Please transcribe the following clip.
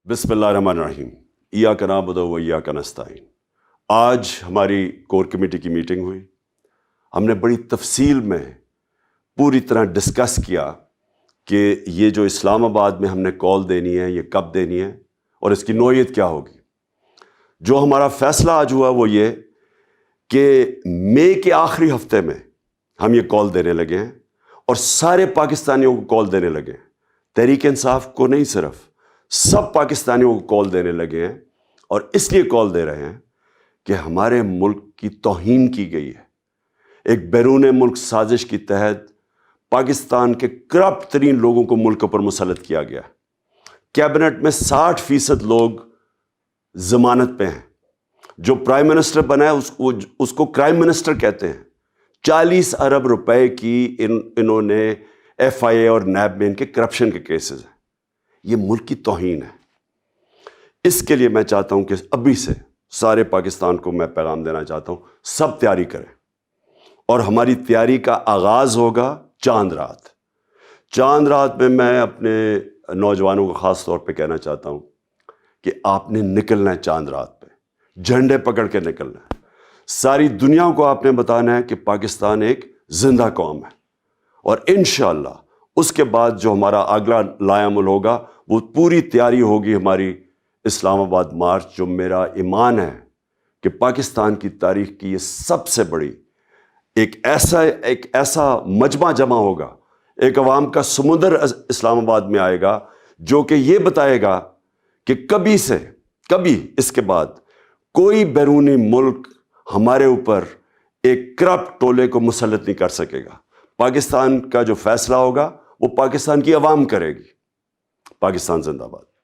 بسم اللہ الرحمن الرحیم ایاک نعبد و ایاک نستعین۔ آج ہماری کور کمیٹی کی میٹنگ ہوئی۔ ہم نے بڑی تفصیل میں پوری طرح ڈسکس کیا کہ یہ جو اسلام آباد میں ہم نے کال دینی ہے یہ کب دینی ہے اور اس کی نوعیت کیا ہوگی۔ جو ہمارا فیصلہ آج ہوا وہ یہ کہ مئی کے آخری ہفتے میں ہم یہ کال دینے لگے ہیں اور سارے پاکستانیوں کو کال دینے لگے ہیں، تحریک انصاف کو نہیں، صرف سب پاکستانیوں کو کال دینے لگے ہیں۔ اور اس لیے کال دے رہے ہیں کہ ہمارے ملک کی توہین کی گئی ہے۔ ایک بیرون ملک سازش کے تحت پاکستان کے کرپٹ ترین لوگوں کو ملک پر مسلط کیا گیا ہے۔ کیبنٹ میں 60% لوگ ضمانت پہ ہیں۔ جو پرائم منسٹر بنا ہے اس کو کرائم منسٹر کہتے ہیں۔ 40 ارب روپے کی انہوں نے FIA اور نیب میں ان کے کرپشن کے کیسز ہیں۔ یہ ملک کی توہین ہے۔ اس کے لیے میں چاہتا ہوں کہ ابھی سے سارے پاکستان کو میں پیغام دینا چاہتا ہوں، سب تیاری کریں۔ اور ہماری تیاری کا آغاز ہوگا چاند رات۔ چاند رات میں اپنے نوجوانوں کو خاص طور پہ کہنا چاہتا ہوں کہ آپ نے نکلنا ہے چاند رات پہ، جھنڈے پکڑ کے نکلنا ہے۔ ساری دنیا کو آپ نے بتانا ہے کہ پاکستان ایک زندہ قوم ہے۔ اور انشاءاللہ اس کے بعد جو ہمارا اگلا لائعمل ہوگا وہ پوری تیاری ہوگی ہماری اسلام آباد مارچ، جو میرا ایمان ہے کہ پاکستان کی تاریخ کی یہ سب سے بڑی ایک ایسا مجمع جمع ہوگا، ایک عوام کا سمندر اسلام آباد میں آئے گا جو کہ یہ بتائے گا کہ کبھی اس کے بعد کوئی بیرونی ملک ہمارے اوپر ایک کرپٹ ٹولے کو مسلط نہیں کر سکے گا۔ پاکستان کا جو فیصلہ ہوگا وہ پاکستان کی عوام کرے گی۔ پاکستان زندہ باد۔